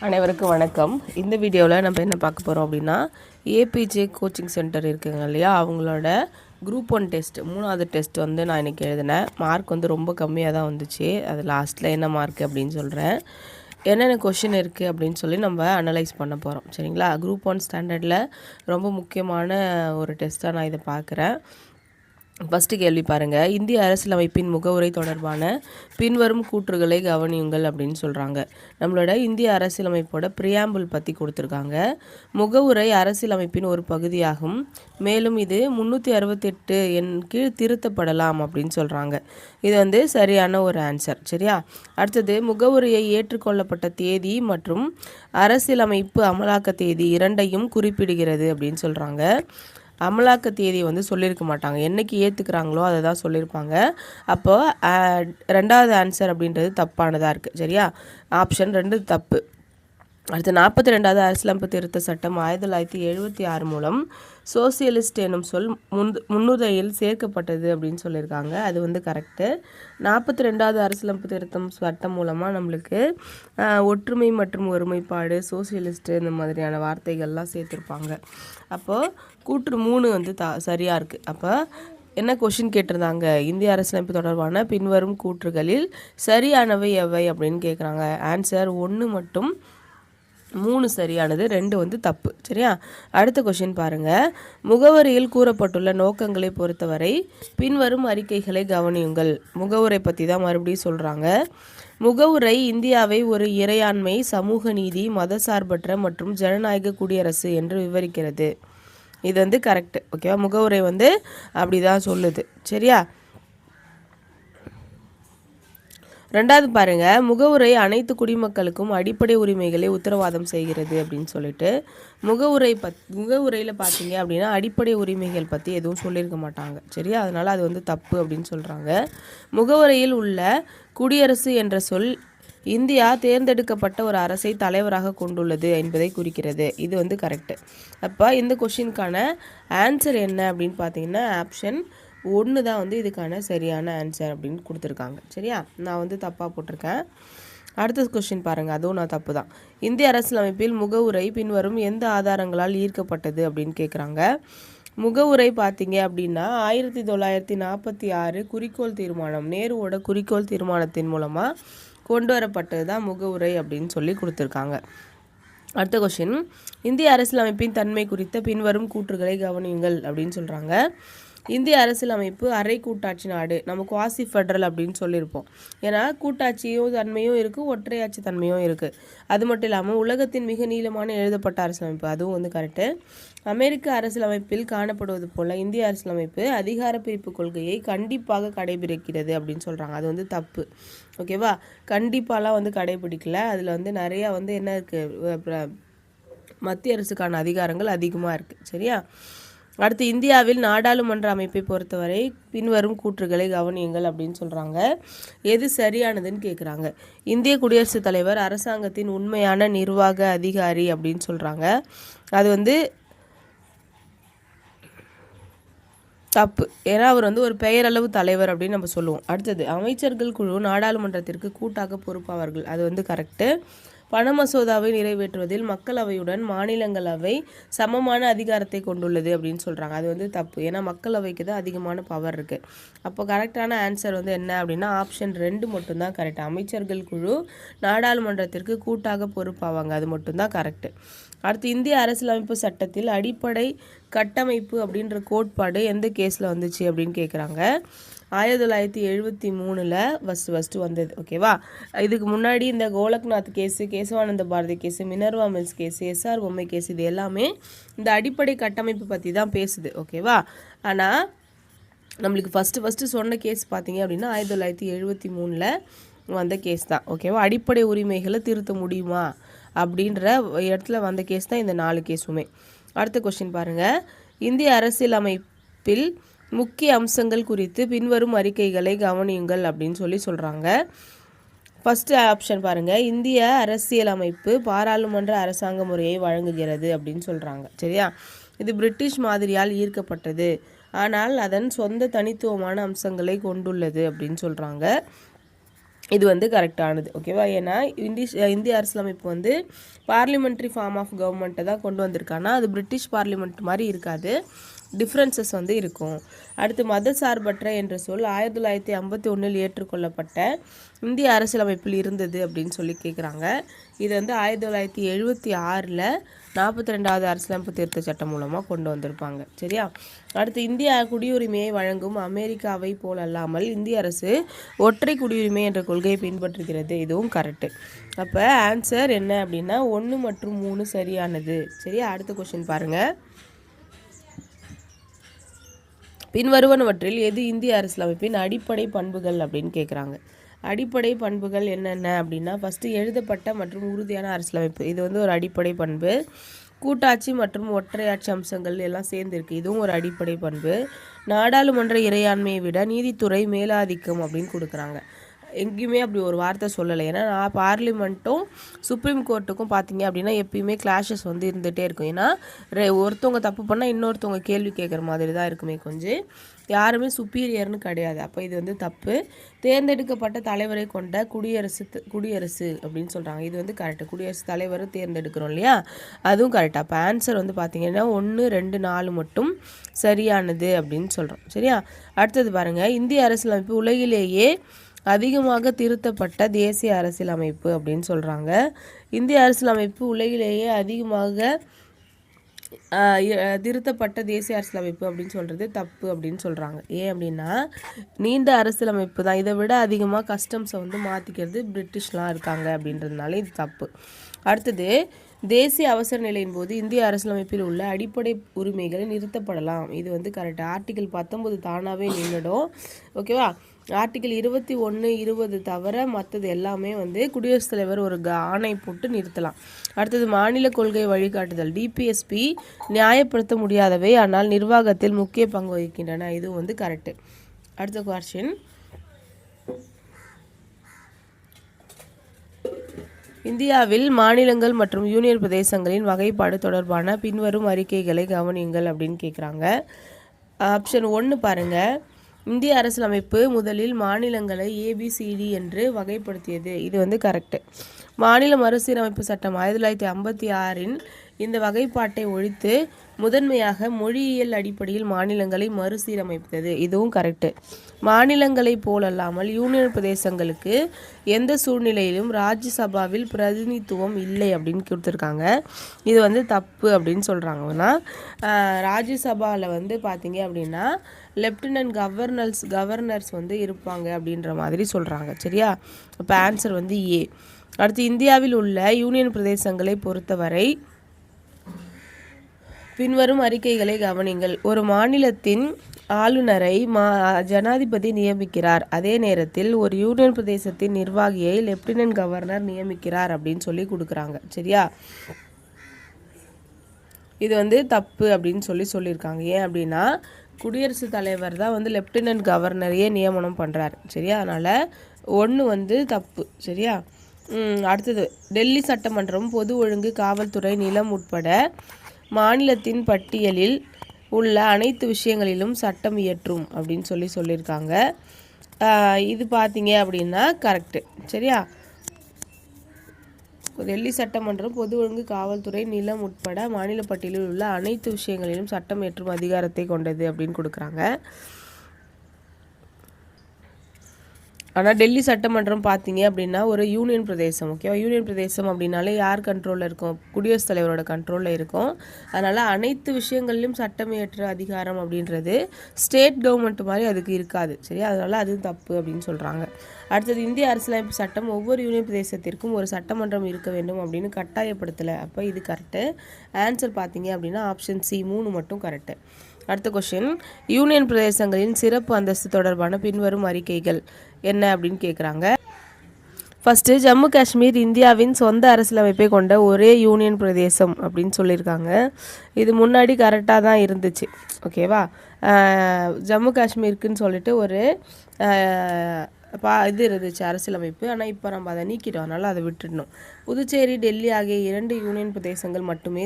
அனைவருக்கும் வணக்கம். இந்த வீடியோவில் நம்ம என்ன பார்க்க போகிறோம் அப்படின்னா, ஏபிஜே கோச்சிங் சென்டர் இருக்குங்க இல்லையா, அவங்களோட குரூப் 1 டெஸ்ட் 3வது டெஸ்ட் வந்து நான் இன்றைக்கி எழுதினேன். மார்க் வந்து ரொம்ப கம்மியாக தான் வந்துச்சு. அது லாஸ்ட்டில் என்ன மார்க் அப்படின்னு சொல்கிறேன். என்னென்ன கொஷின் இருக்குது அப்படின்னு சொல்லி நம்ம அனலைஸ் பண்ண போகிறோம். சரிங்களா? குரூப் 1 ஸ்டாண்டர்டில் ரொம்ப முக்கியமான ஒரு டெஸ்ட்டாக நான் இதை பார்க்குறேன். ஃபஸ்ட்டு கேள்வி பாருங்கள். இந்திய அரசியலமைப்பின் முகவுரை தொடர்பான பின்வரும் கூற்றுகளை கவனியுங்கள் அப்படின்னு சொல்கிறாங்க. நம்மளோட இந்திய அரசியலமைப்போட பிரியாம்பிள் பற்றி கொடுத்துருக்காங்க. முகவுரை அரசியலமைப்பின் ஒரு பகுதியாகும். மேலும் இது 368 என் கீழ் திருத்தப்படலாம் அப்படின்னு சொல்கிறாங்க. இது வந்து சரியான ஒரு ஆன்சர். சரியா? அடுத்தது, முகவுரையை ஏற்றுக்கொள்ளப்பட்ட தேதி மற்றும் அரசியலமைப்பு அமலாக்க தேதி இரண்டையும் குறிப்பிடுகிறது அப்படின்னு சொல்கிறாங்க. அமலாக்க தேதி வந்து சொல்லியிருக்க மாட்டாங்க. என்றைக்கு ஏற்றுக்கிறாங்களோ அதை தான் சொல்லியிருப்பாங்க. அப்போது 2வது ஆன்சர் அப்படின்றது தப்பானதாக இருக்குது. சரியா? ஆப்ஷன் 2 தப்பு. அடுத்து 42வது அரசியலமைப்பு திருத்த சட்டம் 1976 மூலம் சோசியலிஸ்ட் எனும் சொல் முன்னுரையில் சேர்க்கப்பட்டது அப்படின்னு சொல்லியிருக்காங்க. அது வந்து கரெக்டு. 42வது அரசியலமைப்பு திருத்தம் சட்டம் மூலமாக நம்மளுக்கு ஒற்றுமை மற்றும் ஒருமைப்பாடு, சோசியலிஸ்ட்டு இந்த மாதிரியான வார்த்தைகள்லாம் சேர்த்துருப்பாங்க. அப்போது கூற்று 3 வந்து சரியாக இருக்குது. அப்போ என்ன கொஷின் கேட்டிருந்தாங்க? இந்திய அரசியலமைப்பு தொடர்பான பின்வரும் கூற்றுகளில் சரியானவை எவை அப்படின்னு கேட்குறாங்க. ஆன்சர் 1 மட்டும் 3 சரியானது, 2 வந்து தப்பு. சரியா? அடுத்த கொஷின் பாருங்கள். முகவரியில் கூறப்பட்டுள்ள நோக்கங்களை பொறுத்தவரை பின்வரும் அறிக்கைகளை கவனியுங்கள். முகவுரை பற்றி தான் மறுபடியும் சொல்கிறாங்க. முகவுரை இந்தியாவை ஒரு இறையாண்மை, சமூக நீதி, மதசார்பற்ற மற்றும் ஜனநாயக குடியரசு என்று விவரிக்கிறது. இது வந்து கரெக்டு. ஓகேவா? முகவுரை வந்து அப்படி தான் சொல்லுது. சரியா? 2வது பாருங்கள். முகவுரை அனைத்து குடிமக்களுக்கும் அடிப்படை உரிமைகளை உத்தரவாதம் செய்கிறது அப்படின்னு சொல்லிட்டு முகவுரையில் பார்த்தீங்க அப்படின்னா அடிப்படை உரிமைகள் பற்றி எதுவும் சொல்லியிருக்க மாட்டாங்க. சரியா? அதனால் அது வந்து தப்பு அப்படின்னு சொல்கிறாங்க. முகவுரையில் உள்ள குடியரசு என்ற சொல் இந்தியா தேர்ந்தெடுக்கப்பட்ட ஒரு அரசை தலைவராக கொண்டுள்ளது என்பதை குறிக்கிறது. இது வந்து கரெக்டு. அப்போ இந்த கொஷினுக்கான ஆன்சர் என்ன அப்படின்னு பார்த்தீங்கன்னா ஆப்ஷன் 1 தான் வந்து இதுக்கான சரியான ஆன்சர் அப்படின்னு கொடுத்துருக்காங்க. சரியா? நான் வந்து தப்பாக போட்டிருக்கேன். அடுத்த கொஸ்டின் பாருங்கள். அதுவும் நான் தப்பு தான். இந்திய அரசியலமைப்பில் முகவுரை பின்வரும் எந்த ஆதாரங்களால் ஈர்க்கப்பட்டது அப்படின்னு கேட்குறாங்க. முகவுரை பார்த்தீங்க அப்படின்னா 1946 குறிக்கோள் தீர்மானம், நேருவோட குறிக்கோள் தீர்மானத்தின் மூலமாக கொண்டு வரப்பட்டது தான் முகவுரை அப்படின்னு சொல்லி கொடுத்துருக்காங்க. அடுத்த கொஸ்டின், இந்திய அரசியலமைப்பின் தன்மை குறித்த பின்வரும் கூற்றுகளை கவனியுங்கள் அப்படின்னு சொல்கிறாங்க. இந்திய அரசியலமைப்பு அரை கூட்டாட்சி நாடு, நம்ம குவாசி ஃபெடரல் அப்படின்னு சொல்லியிருப்போம். ஏன்னா கூட்டாட்சியும் தன்மையும் இருக்குது, ஒற்றையாட்சி தன்மையும் இருக்குது. அது மட்டும் இல்லாமல் உலகத்தின் மிக நீளமான எழுதப்பட்ட அரசியலமைப்பு, அதுவும் வந்து கரெக்டு. அமெரிக்க அரசியலமைப்பில் காணப்படுவது போல் இந்திய அரசியலமைப்பு அதிகார பிரிப்பு கொள்கையை கண்டிப்பாக கடைபிடிக்கிறது அப்படின்னு சொல்கிறாங்க. அது வந்து தப்பு. ஓகேவா? கண்டிப்பாலாம் வந்து கடைபிடிக்கல. அதில் வந்து நிறையா வந்து என்ன இருக்குது, மத்திய அரசுக்கான அதிகாரங்கள் அதிகமாக இருக்குது. சரியா? அடுத்து, இந்தியாவில் நாடாளுமன்ற அமைப்பை பொறுத்தவரை பின்வரும் கூற்றுகளை கவனியுங்கள் அப்படின்னு சொல்கிறாங்க. எது சரியானதுன்னு கேட்குறாங்க. இந்திய குடியரசுத் தலைவர் அரசாங்கத்தின் உண்மையான நிர்வாக அதிகாரி அப்படின்னு சொல்கிறாங்க. அது வந்து தப்பு. ஏன்னா அவர் வந்து ஒரு பெயரளவு தலைவர் அப்படின்னு நம்ம சொல்லுவோம். அடுத்தது, அமைச்சர்கள் குழு நாடாளுமன்றத்திற்கு கூட்டாக பொறுப்பாவார்கள். அது வந்து கரெக்டு. பண மசோதாவை நிறைவேற்றுவதில் மக்களவையுடன் மாநிலங்களவை சமமான அதிகாரத்தை கொண்டுள்ளது அப்படின்னு சொல்கிறாங்க. அது வந்து தப்பு. ஏன்னா மக்களவைக்கு தான் அதிகமான பவர் இருக்குது. அப்போ கரெக்டான ஆன்சர் வந்து என்ன அப்படின்னா ஆப்ஷன் 2 மட்டும்தான் கரெக்ட். அமைச்சர்கள் குழு நாடாளுமன்றத்திற்கு கூட்டாக பொறுப்பாவாங்க. அது மட்டும்தான் கரெக்டு. அடுத்து, இந்திய அரசியலமைப்பு சட்டத்தில் அடிப்படை கட்டமைப்பு அப்படின்ற கோட்பாடு எந்த கேஸில் வந்துச்சு அப்படின்னு கேட்குறாங்க. 1973 ஃபஸ்ட்டு வந்தது. ஓகேவா? இதுக்கு முன்னாடி இந்த Golaknath case, Kesavananda Bharati case, Minerva Mills case, S R Bommai case, இது எல்லாமே இந்த அடிப்படை கட்டமைப்பு பற்றி தான் பேசுது. ஓகேவா? ஆனால் நம்மளுக்கு ஃபஸ்ட்டு சொன்ன கேஸ் பார்த்தீங்க அப்படின்னா 1973 வந்த கேஸ் தான். ஓகேவா? அடிப்படை உரிமைகளை திருத்த முடியுமா அப்படின்ற இடத்துல வந்த கேஸ் தான் இந்த 4 கேஸுமே. அடுத்த கொஸ்டின் பாருங்கள். இந்திய அரசியலமைப்பில் முக்கிய அம்சங்கள் குறித்து பின்வரும் அறிக்கைகளை கவனியுங்கள் அப்படின்னு சொல்கிறாங்க. ஃபஸ்ட்டு ஆப்ஷன் பாருங்கள். இந்திய அரசியலமைப்பு பாராளுமன்ற அரசாங்க முறையை வழங்குகிறது அப்படின்னு சொல்கிறாங்க. சரியா? இது பிரிட்டிஷ் மாதிரியால் ஈர்க்கப்பட்டது, ஆனால் அதன் சொந்த தனித்துவமான அம்சங்களை கொண்டுள்ளது அப்படின்னு சொல்கிறாங்க. இது வந்து கரெக்டானது. ஓகேவா? ஏன்னா இந்திய அரசியலமைப்பு வந்து பார்லிமெண்ட்ரி ஃபார்ம் ஆஃப் கவர்மெண்ட்டை தான் கொண்டு வந்திருக்காங்கன்னா அது பிரிட்டிஷ் பார்லிமெண்ட் மாதிரி இருக்காது, டிஃப்ரென்சஸ் வந்து இருக்கும். அடுத்து மதசார்பற்ற என்ற சொல் 1951 ஏற்றுக்கொள்ளப்பட்ட இந்திய அரசியலமைப்பில் இருந்தது அப்படின்னு சொல்லி கேட்குறாங்க. இது வந்து 1976 42வது அரசியலமைப்பு திருத்த சட்டம் மூலமாக கொண்டு வந்திருப்பாங்க. சரியா? அடுத்து இந்திய குடியுரிமையை வழங்கும் அமெரிக்காவை போல் அல்லாமல் இந்திய அரசு ஒற்றை குடியுரிமை என்ற கொள்கையை பின்பற்றுகிறது. இதுவும் கரெக்டு. அப்போ ஆன்சர் என்ன அப்படின்னா 1 மற்றும் 3 சரியானது. சரியா? அடுத்த கொஸ்டின் பாருங்கள். பின்வருவனவற்றில் எது இந்திய அரசியலமைப்பின் அடிப்படை பண்புகள் அப்படின்னு கேட்குறாங்க. அடிப்படை பண்புகள் என்னென்ன அப்படின்னா ஃபஸ்ட்டு எழுதப்பட்ட மற்றும் உறுதியான அரசியலமைப்பு. இது வந்து ஒரு அடிப்படை பண்பு. கூட்டாட்சி மற்றும் ஒற்றையாட்சி அம்சங்கள் எல்லாம் சேர்ந்துருக்கு. இதுவும் ஒரு அடிப்படை பண்பு. நாடாளுமன்ற இறையாண்மையை விட நீதித்துறை மேலாதிக்கம் அப்படின்னு கொடுக்குறாங்க. எங்கேயுமே அப்படி ஒரு வார்த்தை சொல்லலை. ஏன்னா பார்லிமெண்ட்டும் சுப்ரீம் கோர்ட்டுக்கும் பார்த்தீங்க அப்படின்னா எப்பயுமே கிளாஷஸ் வந்து இருந்துகிட்டே இருக்கும். ஏன்னா ஒருத்தவங்க தப்பு பண்ணால் இன்னொருத்தவங்க கேள்வி கேட்குற மாதிரி தான் இருக்குமே கொஞ்சம், யாருமே சுப்பீரியர்னு கிடையாது. அப்போ இது வந்து தப்பு. தேர்ந்தெடுக்கப்பட்ட தலைவரை கொண்ட குடியரசு அப்படின்னு சொல்கிறாங்க. இது வந்து கரெக்டு. குடியரசுத் தலைவரை தேர்ந்தெடுக்கிறோம் இல்லையா, அதுவும் கரெக்டாக. அப்போ ஆன்சர் வந்து பார்த்திங்கன்னா 1, 2, 4 மட்டும் சரியானது அப்படின்னு சொல்கிறோம். சரியா? அடுத்தது பாருங்கள். இந்திய அரசியலமைப்பு உலகிலேயே அதிகமாக திருத்தப்பட்ட தேசிய அரசியலமைப்பு அப்படின்னு சொல்கிறாங்க. இந்திய அரசியலமைப்பு உலகிலேயே அதிகமாக திருத்தப்பட்ட தேசிய அரசியலமைப்பு அப்படின்னு சொல்கிறது தப்பு அப்படின்னு சொல்கிறாங்க. ஏன் அப்படின்னா நீண்ட அரசியலமைப்பு தான், இதை விட அதிகமாக கஸ்டம்ஸை வந்து மாற்றிக்கிறது பிரிட்டிஷ்லாம் இருக்காங்க அப்படின்றதுனால இது தப்பு. அடுத்தது தேசிய அவசர நிலையின் போது இந்திய அரசியலமைப்பில் உள்ள அடிப்படை உரிமைகளை நிறுத்தப்படலாம். இது வந்து கரெக்டாக. ஆர்டிகிள் 19 தானாகவே நின்றுடும். ஓகேவா? ஆர்டிகிள் 21, 20 தவிர மற்றது எல்லாமே வந்து குடியரசுத் தலைவர் ஒரு ஆணை போட்டு நிறுத்தலாம். அடுத்தது மாநில கொள்கை வழிகாட்டுதல். டிபிஎஸ்பி நியாயப்படுத்த முடியாதவை ஆனால் நிர்வாகத்தில் முக்கிய பங்கு வகிக்கின்றன. இது வந்து கரெக்டு. அடுத்த குவெஸ்டின். இந்தியாவில் மாநிலங்கள் மற்றும் யூனியன் பிரதேசங்களின் வகைப்பாடு தொடர்பான பின்வரும் அறிக்கைகளை கவனியுங்கள் அப்படின்னு கேட்குறாங்க. ஆப்ஷன் 1 பாருங்கள். இந்திய அரசியலமைப்பு முதலில் மாநிலங்களை ஏபிசிடி என்று வகைப்படுத்தியது. இது வந்து கரெக்டு. மாநில மறுசீரமைப்பு சட்டம் 1956 இந்த வகைப்பாட்டை ஒழித்து முதன்மையாக மொழியியல் அடிப்படையில் மாநிலங்களை மறுசீரமைத்தது. இதுவும் கரெக்டு. மாநிலங்களை போலல்லாமல் யூனியன் பிரதேசங்களுக்கு எந்த சூழ்நிலையிலும் ராஜ்யசபாவில் பிரதிநிதித்துவம் இல்லை அப்படின்னு கொடுத்துருக்காங்க. இது வந்து தப்பு அப்படின்னு சொல்கிறாங்கன்னா ராஜ்யசபாவில் வந்து பார்த்தீங்க அப்படின்னா லெப்டினன்ட் கவர்னர்ஸ் வந்து இருப்பாங்க அப்படின்ற மாதிரி சொல்கிறாங்க. சரியா? இப்போ ஆன்சர் வந்து ஏ. அடுத்து இந்தியாவில் உள்ள யூனியன் பிரதேசங்களை பொறுத்தவரை பின்வரும் அறிக்கைகளை கவனிங்கள். ஒரு மாநிலத்தின் ஆளுநரை ஜனாதிபதி நியமிக்கிறார். அதே நேரத்தில் ஒரு யூனியன் பிரதேசத்தின் நிர்வாகியை லெப்டினன்ட் கவர்னர் நியமிக்கிறார் அப்படின்னு சொல்லி கொடுக்குறாங்க. சரியா? இது வந்து தப்பு அப்படின்னு சொல்லியிருக்காங்க. ஏன் அப்படின்னா குடியரசுத் தலைவர் தான் வந்து லெப்டினன்ட் கவர்னரையே நியமனம் பண்ணுறாரு. சரியா? அதனால் 1 வந்து தப்பு. சரியா? அடுத்தது டெல்லி சட்டமன்றம் பொது ஒழுங்கு காவல்துறை நிலம் உட்பட மாநிலத்தின் பட்டியலில் உள்ள அனைத்து விஷயங்களிலும் சட்டம் இயற்றும் அப்படின்னு சொல்லியிருக்காங்க. இது பார்த்தீங்க அப்படின்னா கரெக்டு. சரியா? டெல்லி சட்டமன்றம் பொது ஒழுங்கு காவல்துறை நிலம் உட்பட மாநில பட்டியலில் உள்ள அனைத்து விஷயங்களிலும் சட்டம் இயற்றும் அதிகாரத்தை கொண்டது அப்படின்னு கொடுக்குறாங்க. ஆனால் டெல்லி சட்டமன்றம் பார்த்தீங்க அப்படின்னா ஒரு யூனியன் பிரதேசம். ஓகேவா? யூனியன் பிரதேசம் அப்படின்னாலே யார் கண்ட்ரோலில் இருக்கும்? குடியரசுத் தலைவரோட கண்ட்ரோலில் இருக்கும். அதனால் அனைத்து விஷயங்கள்லையும் சட்டம் இயற்ற அதிகாரம் அப்படின்றது ஸ்டேட் கவர்மெண்ட் மாதிரி அதுக்கு இருக்காது. சரியா? அதனால் அது தப்பு அப்படின்னு சொல்கிறாங்க. அடுத்தது இந்திய அரசியலமைப்பு சட்டம் ஒவ்வொரு யூனியன் பிரதேசத்திற்கும் ஒரு சட்டமன்றம் இருக்க வேண்டும் அப்படின்னு கட்டாயப்படுத்தலை. அப்போ இது கரெக்டு. ஆன்சர் பார்த்தீங்க அப்படின்னா ஆப்ஷன் சி 3 மட்டும் கரெக்டு. அடுத்த கொஸ்டின். யூனியன் பிரதேசங்களின் சிறப்பு அந்தஸ்து தொடர்பான பின்வரும் அறிக்கைகள் என்ன அப்படின்னு கேட்குறாங்க. ஃபஸ்ட்டு ஜம்மு காஷ்மீர் இந்தியாவின் சொந்த அரசியலமைப்பை கொண்ட ஒரே யூனியன் பிரதேசம் அப்படின்னு சொல்லியிருக்காங்க. இது முன்னாடி கரெக்டாக தான் இருந்துச்சு. ஓகேவா? ஜம்மு காஷ்மீருக்குன்னு சொல்லிட்டு ஒரு இது இருந்துச்சு அரசியலமைப்பு. ஆனால் இப்போ நம்ம அதை நீக்கிட்டோம். அதனால் அதை விட்டுடணும். புதுச்சேரி, டெல்லி ஆகிய 2 யூனியன் பிரதேசங்கள் மட்டுமே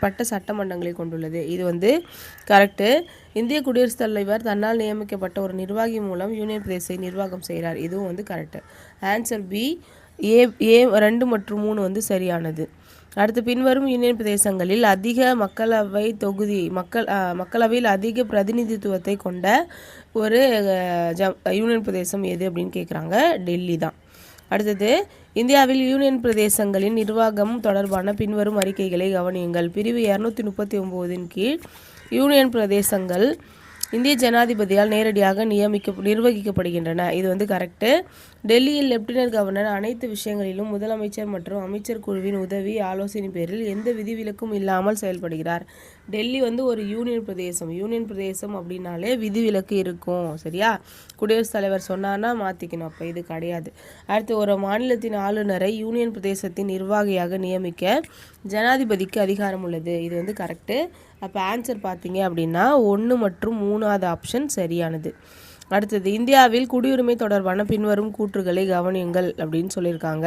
பட்ட சட்டமன்றங்களை கொண்டுள்ளது. இது வந்து கரெக்டு. இந்திய குடியரசுத் தலைவர் தன்னால் நியமிக்கப்பட்ட ஒரு நிர்வாகி மூலம் யூனியன் பிரதேசத்தை நிர்வாகம் செய்கிறார். இதுவும் வந்து கரெக்டு. Answer B. ஏ 2 மற்றும் 3 வந்து சரியானது. அடுத்து பின்வரும் யூனியன் பிரதேசங்களில் அதிக மக்களவையில் அதிக பிரதிநிதித்துவத்தை கொண்ட ஒரு யூனியன் பிரதேசம் எது அப்படின்னு கேட்குறாங்க. டெல்லி தான். அடுத்தது இந்தியாவில் யூனியன் பிரதேசங்களின் நிர்வாகம் தொடர்பான பின்வரும் அறிக்கைகளை கவனியுங்கள். பிரிவு 239 கீழ் யூனியன் பிரதேசங்கள் இந்திய ஜனாதிபதியால் நேரடியாக நிர்வகிக்கப்படுகின்றன. இது வந்து கரெக்டு. டெல்லியில் லெப்டினன்ட் கவர்னர் அனைத்து விஷயங்களிலும் முதலமைச்சர் மற்றும் அமைச்சர் குழுவின் உதவி ஆலோசனை பேரில் எந்த விதிவிலக்கும் இல்லாமல் செயல்படுகிறார். டெல்லி வந்து ஒரு யூனியன் பிரதேசம் அப்படின்னாலே விதிவிலக்கு இருக்கும். சரியா? குடியரசுத் தலைவர் சொன்னார்னா மாற்றிக்கணும். அப்போ இது கிடையாது. அடுத்து ஒரு மாநிலத்தின் ஆளுநரை யூனியன் பிரதேசத்தின் நிர்வாகியாக நியமிக்க ஜனாதிபதிக்கு அதிகாரம் உள்ளது. இது வந்து கரெக்டு. அப்போ ஆன்சர் பார்த்தீங்க அப்படின்னா 1 மற்றும் 3வது ஆப்ஷன் சரியானது. அடுத்தது இந்தியாவில் குடியுரிமை தொடர்பான பின்வரும் கூற்றுகளை கவனியுங்கள் அப்படின்னு சொல்லியிருக்காங்க.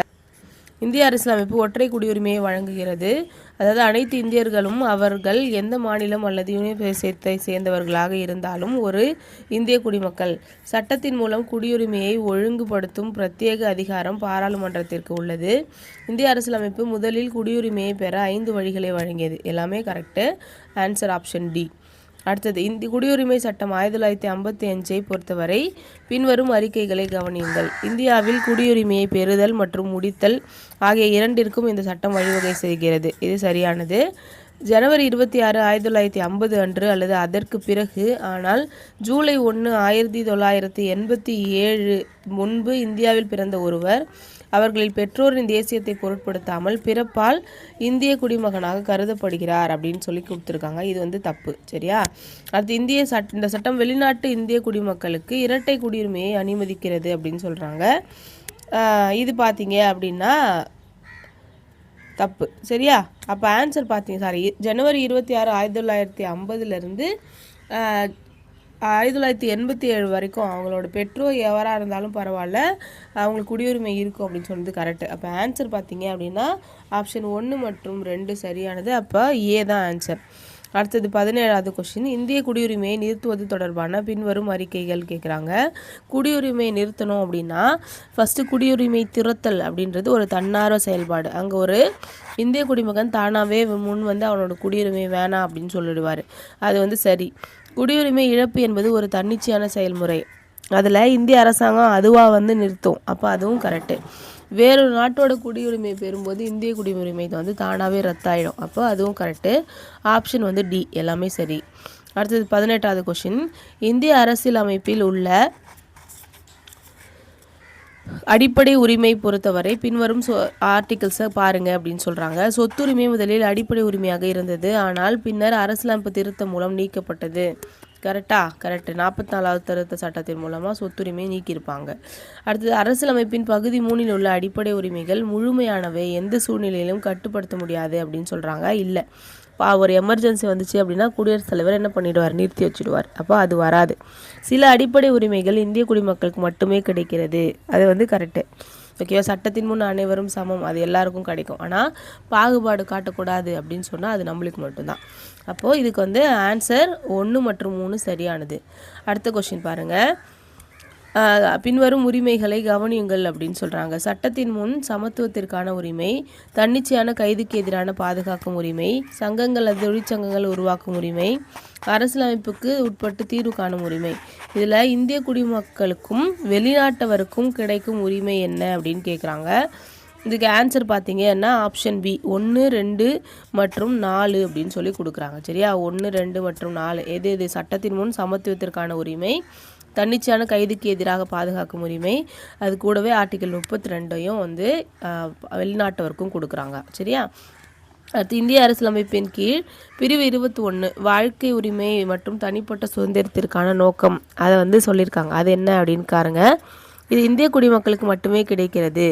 இந்திய அரசியலமைப்பு ஒற்றை குடியுரிமையை வழங்குகிறது. அதாவது அனைத்து இந்தியர்களும் அவர்கள் எந்த மாநிலம் அல்லது யூனியன் பிரதேசத்தை சேர்ந்தவர்களாக இருந்தாலும் ஒரு இந்திய குடிமக்கள். சட்டத்தின் மூலம் குடியுரிமையை ஒழுங்குபடுத்தும் பிரத்யேக அதிகாரம் பாராளுமன்றத்திற்கு உள்ளது. இந்திய அரசியலமைப்பு முதலில் குடியுரிமையை பெற 5 வழிகளை வழங்கியது. எல்லாமே கரெக்டு. Answer option D. அடுத்தது இந்திய குடியுரிமை சட்டம் 1955 பொறுத்தவரை பின்வரும் அறிக்கைகளை கவனியுங்கள். இந்தியாவில் குடியுரிமையை பெறுதல் மற்றும் முடித்தல் ஆகிய இரண்டிற்கும் இந்த சட்டம் வழிவகை செய்கிறது. இது சரியானது. ஜனவரி 26, 1950 அன்று அல்லது அதற்கு பிறகு, ஆனால் ஜூலை 1, 1987 முன்பு இந்தியாவில் பிறந்த ஒருவர் அவர்களில் பெற்றோரின் தேசியத்தை பொருட்படுத்தாமல் பிறப்பால் இந்திய குடிமகனாக கருதப்படுகிறார் அப்படின்னு சொல்லி கொடுத்துருக்காங்க. இது வந்து தப்பு. சரியா? அடுத்து இந்த சட்டம் வெளிநாட்டு இந்திய குடிமக்களுக்கு இரட்டை குடியுரிமையை அனுமதிக்கிறது அப்படின்னு சொல்கிறாங்க. இது பார்த்தீங்க அப்படின்னா தப்பு. சரியா? அப்போ ஆன்சர் பார்த்தீங்க ஜனவரி 26, 1950 1987 வரைக்கும் அவங்களோட பெற்றோர் எவராக இருந்தாலும் பரவாயில்ல, அவங்களுக்கு குடியுரிமை இருக்கும் அப்படின்னு சொன்னது கரெக்டு. அப்போ ஆன்சர் பார்த்தீங்க அப்படின்னா ஆப்ஷன் 1 மற்றும் 2 சரியானது. அப்போ ஏ தான் ஆன்சர். அடுத்தது 17வது கொஸ்டின். இந்திய குடியுரிமையை நிறுத்துவது தொடர்பான பின்வரும் அறிக்கைகள் கேட்குறாங்க. குடியுரிமையை நிறுத்தணும் அப்படின்னா ஃபஸ்ட்டு குடியுரிமை திறத்தல் அப்படின்றது ஒரு தன்னார்வ செயல்பாடு. அங்கே ஒரு இந்திய குடிமகன் தானாகவே முன் வந்து அவனோட குடியுரிமை வேணாம் அப்படின்னு சொல்லிடுவார். அது வந்து சரி. குடியுரிமை இழப்பு என்பது ஒரு தன்னிச்சையான செயல்முறை. அதில் இந்திய அரசாங்கம் அதுவாக வந்து நிறுத்தும். அப்போ அதுவும் கரெக்டு. வேறொரு நாட்டோட குடியுரிமை பெறும்போது இந்திய குடியுரிமை வந்து தானாகவே ரத்தாயிடும். அப்போ அதுவும் கரெக்டு. ஆப்ஷன் வந்து டி. எல்லாமே சரி. அடுத்தது 18வது கொஸ்டின். இந்திய அரசியலமைப்பில் உள்ள அடிப்படை உரிமை பொறுத்தவரை பின்வரும் ஆர்டிகிள்ஸை பாருங்க அப்படின்னு சொல்கிறாங்க. சொத்துரிமை முதலில் அடிப்படை உரிமையாக இருந்தது, ஆனால் பின்னர் அரசியலமைப்பு திருத்தம் மூலம் நீக்கப்பட்டது. கரெக்டா? கரெக்டு. 44வது திருத்த சட்டத்தின் மூலமாக சொத்துரிமையை நீக்கியிருப்பாங்க. அடுத்தது அரசியலமைப்பின் பகுதி 3 உள்ள அடிப்படை உரிமைகள் முழுமையானவை, எந்த சூழ்நிலையிலும் கட்டுப்படுத்த முடியாது அப்படின்னு சொல்கிறாங்க. இல்லை, ஒரு எமர்ஜென்சி வந்துச்சு அப்படின்னா குடியரசுத் தலைவர் என்ன பண்ணிடுவார்? நிறுத்தி வச்சுடுவார். அப்போ அது வராது. சில அடிப்படை உரிமைகள் இந்திய குடிமக்களுக்கு மட்டுமே கிடைக்கிறது. அது வந்து கரெக்டு. ஓகேவா? சட்டத்தின் முன் அனைவரும் சமம், அது எல்லாருக்கும் கிடைக்கும். ஆனால் பாகுபாடு காட்டக்கூடாது அப்படின்னு சொன்னால் அது நம்மளுக்கு மட்டும்தான். அப்போது இதுக்கு வந்து ஆன்சர் 1 மற்றும் 3 சரியானது. அடுத்த கொஸ்டின் பாருங்கள். பின்வரும் உரிமைகளை கவனியுங்கள் அப்படின்னு சொல்கிறாங்க. சட்டத்தின் முன் சமத்துவத்திற்கான உரிமை, தன்னிச்சையான கைதுக்கு எதிரான பாதுகாக்கும் உரிமை, சங்கங்கள் அல்லது தொழிற்சங்கங்கள் உருவாக்கும் உரிமை, அரசியலமைப்புக்கு உட்பட்டு தீர்வு காணும் உரிமை. இதில் இந்திய குடிமக்களுக்கும் வெளிநாட்டவருக்கும் கிடைக்கும் உரிமை என்ன அப்படின்னு கேட்குறாங்க. இதுக்கு ஆன்சர் பார்த்தீங்கன்னா ஆப்ஷன் பி 1, 2 மற்றும் 4 அப்படின்னு சொல்லி கொடுக்குறாங்க. சரியா? 1, 2 மற்றும் 4 எது சட்டத்தின் முன் சமத்துவத்திற்கான உரிமை, தன்னிச்சையான கைதுக்கு எதிராக பாதுகாக்கும் உரிமை, அது கூடவே ஆர்டிகல் 32 வந்து வெளிநாட்டவருக்கும் கொடுக்குறாங்க. சரியா? அடுத்து இந்திய அரசியலமைப்பின் கீழ் பிரிவு 21 வாழ்க்கை உரிமை மற்றும் தனிப்பட்ட சுதந்திரத்திற்கான நோக்கம் அதை வந்து சொல்லியிருக்காங்க. அது என்ன அப்படின்னு பாருங்க. இது இந்திய குடிமக்களுக்கு மட்டுமே கிடைக்கிறது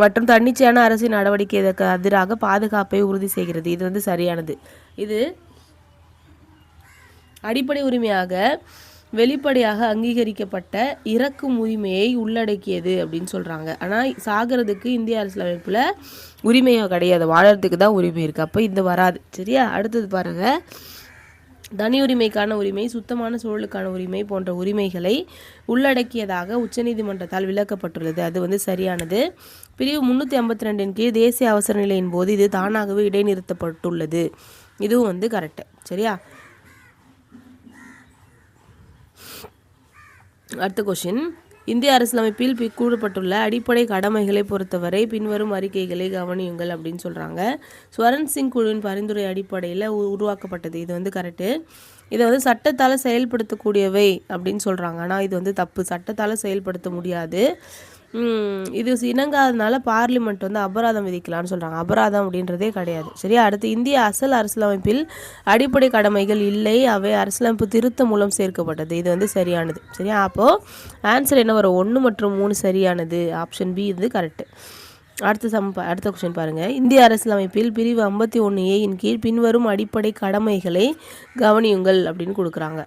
மற்றும் தன்னிச்சையான அரசின் நடவடிக்கைக்கு எதிராக பாதுகாப்பை உறுதி செய்கிறது. இது வந்து சரியானது. இது அடிப்படை உரிமையாக வெளிப்படையாக அங்கீகரிக்கப்பட்ட இறக்கும் உரிமையை உள்ளடக்கியது அப்படின்னு சொல்கிறாங்க. ஆனால் சாகிறதுக்கு இந்திய அரசியலமைப்பில் உரிமையாக கிடையாது, வாழறதுக்கு தான் உரிமை இருக்குது. அப்போ இது வராது. சரியா? அடுத்தது பாருங்கள், தனி உரிமைக்கான உரிமை, சுத்தமான சூழலுக்கான உரிமை போன்ற உரிமைகளை உள்ளடக்கியதாக உச்சநீதிமன்றத்தால் விளக்கப்பட்டுள்ளது. அது சரியானது. பிரிவு 352 கீழ் தேசிய அவசர நிலையின் போது இது தானாகவே இடைநிறுத்தப்பட்டுள்ளது. இதுவும் கரெக்டு. சரியா? அடுத்த கொஷின், இந்திய அரசியலமைப்பில் கூறப்பட்டுள்ள அடிப்படை கடமைகளை பொறுத்தவரை பின்வரும் அறிக்கைகளை கவனியுங்கள் அப்படின்னு சொல்கிறாங்க. ஸ்வரன் சிங் குழுவின் பரிந்துரை அடிப்படையில் உருவாக்கப்பட்டது. இது கரெக்டு. இதை சட்டத்தால் செயல்படுத்தக்கூடியவை அப்படின்னு சொல்கிறாங்க. ஆனால் இது தப்பு. சட்டத்தால் செயல்படுத்த முடியாது. இது இணங்காதனால பார்லிமெண்ட் அபராதம் விதிக்கலான்னு சொல்கிறாங்க. அபராதம் அப்படின்றதே கிடையாது. சரியா? அடுத்து, இந்திய அரசியலமைப்பில் அடிப்படை கடமைகள் இல்லை, அவை அரசியலமைப்பு திருத்தம் மூலம் சேர்க்கப்பட்டது. இது சரியானது. சரியா? அப்போது ஆன்சர் என்ன வரும்? 1 மற்றும் 3 சரியானது. Option B correct. அடுத்த கொஸ்டின் பாருங்கள். இந்திய அரசியலமைப்பில் பிரிவு 51A இன் கீழ் பின்வரும் அடிப்படை கடமைகளை கவனியுங்கள் அப்படின்னு கொடுக்குறாங்க.